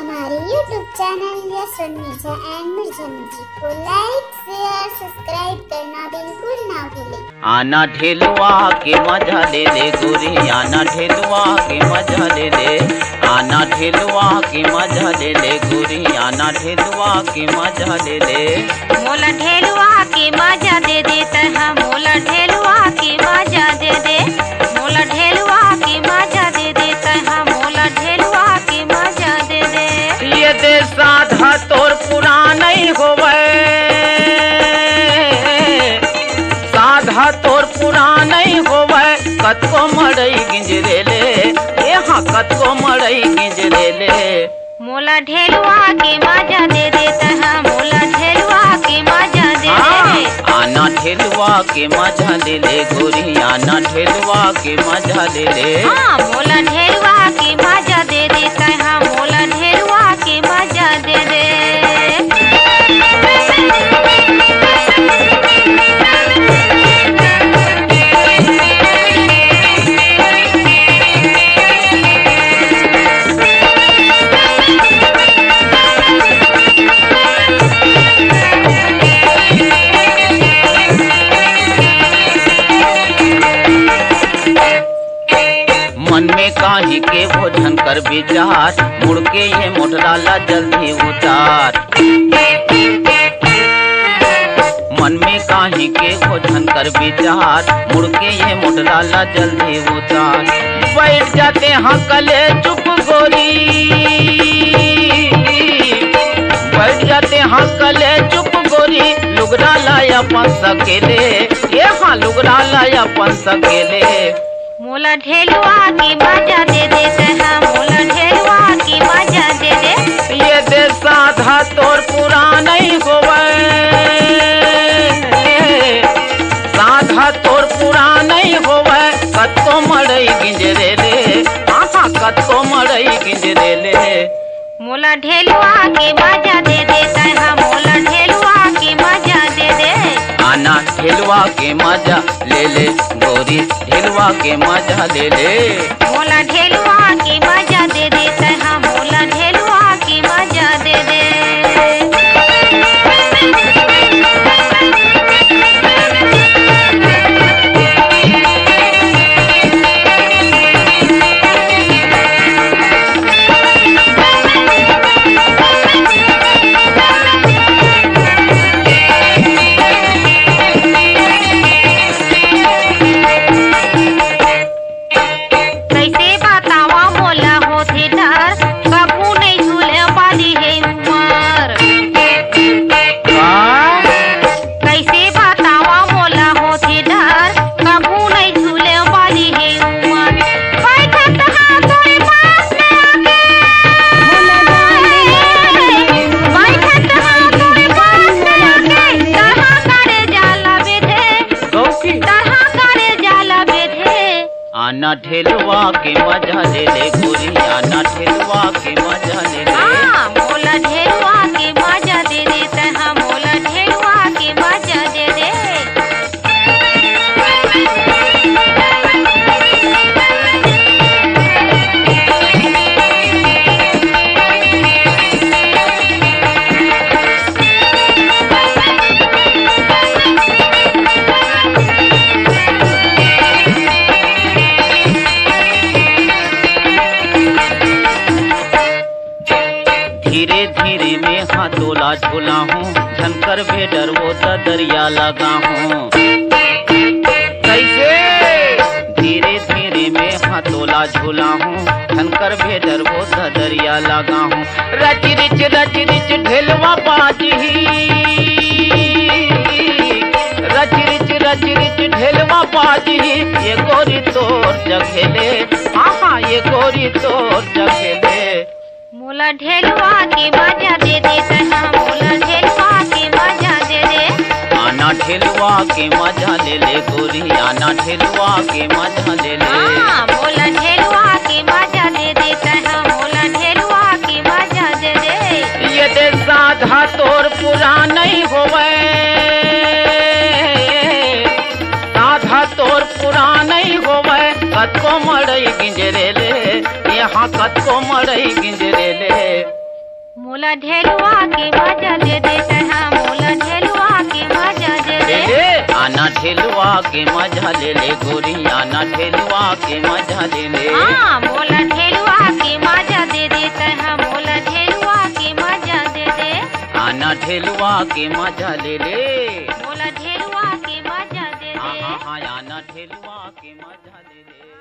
हमारे YouTube channel Yashwant Mirza and Mirza music को लाइक share subscribe करना बिल्कुल ना भूलें। आना ढेलुआ के मजा ले ले गोरी, आना ढेलुआ के मजा ले ले, आना ढेलुआ के मजा ले ले गोरी, आना ढेलुआ के मजा ले ले। मोला ढेलुआ के मजा दे दे तहा, मोला ढेलुआ के मजा दे दे, मोला ढेलुआ के मजा दे दे तहा, मोला ढेलुआ के मजा दे दे। ये दे साधा तोर पुराना ही होवे, साधा तोर पुराना ही होवे, कतको मड़ई गिंजरे ले, यहाँ कतको मड़ई गिंजरे ले। मोला ढेलुआ के मजा दे दे तहा, मोला ढेलुआ के मजा दे दे। आना ढेलुआ के मजा ले ले गोरी, आना ढेलुआ के मजा ले ले। हाँ, मोला ढेलुआ के मजा दे दे तहा, मोला ढेलुआ के मजा दे दे। मन में काहे के भोजन कर विचार, मुड़ के ये मोटराला जल्दी उतार। मन में काहे के भोजन कर विचार, मुड़ के ये मोटराला जल्दी उतार। बैठ जाते हाँ कले चुप गोरी, बैठ जाते हाँ कले चुप गोरी, लुगरा लाया पन सकेले, ये हाँ लुगरा लाया पन सकेले। मोला ढेलुआ की मजा दे दे तहा, मोला ढेलुआ की मजा दे दे। ये दे साधा तोर पुराना ही होवे, साधा तोर पुराना ही होवे, कतको मड़ई गिंजरे ले, आहा कतको मड़ई गिंजरे ले। मोला ढेलुआ की मजा दे दे तहा, मोला ढेलुआ की मजा दे दे। आना ढेलुआ के मजा ले ले गोरी, ढेलुआ के मजा ले ले। मोला ढेलुआ की मजा दे दे तहा, मोला ढेलुआ की मजा दे दे। आना ढेलुआ के मजा ले ले गोरी, आना ढेलुआ के मजा ले ले। हाँ, मोला ढेलुआ के मजा दे दे तहा, मोला ढेलुआ के मजा दे दे। धीरे धीरे में हाथोला झूला हूँ, झनकर भेडर वो दरिया लगा हूँ। कैसे धीरे धीरे में हाथोला झूला हूँ, झनकर भेडर वो दरिया लगा हूँ। रच रिच ढेलवा बाजी, रच रिच ढेलवा बाजी, ये गोरी तोर जखेले, हाँ ये गोरी तोर जखेले। मोला ढेलुआ के मजा दे दे तहा, मोला ढेलुआ के मजा दे दे। आना ढेलुआ के मजा ले ले गोरी, आना ढेलुआ के मजा ले ले। हाँ, मोला ढेलुआ के मजा दे दे तहा, मोला ढेलुआ के मजा दे दे। ये दे साधा तोर पुराना ही होवे, साधा तोर पुराना ही होवे, कतको मड़ई गिंजरे ले, यहाँ कतको मड़ई गिंजरे ले। मोला ढेलुआ के मजा दे दे तहा मोला ढेलुआ के मजा दे दे आना ढेलुआ के मजा ले ले गोरी आना ढेलुआ के मजा ले ले हाँ मोला ढेलुआ के मजा दे दे तहा मोला ढेलुआ के मजा दे दे आना ढेलुआ के मजा ले ले मोला ढेलुआ के मजा दे दे हाँ आना ढेलुआ के मजा ले ले।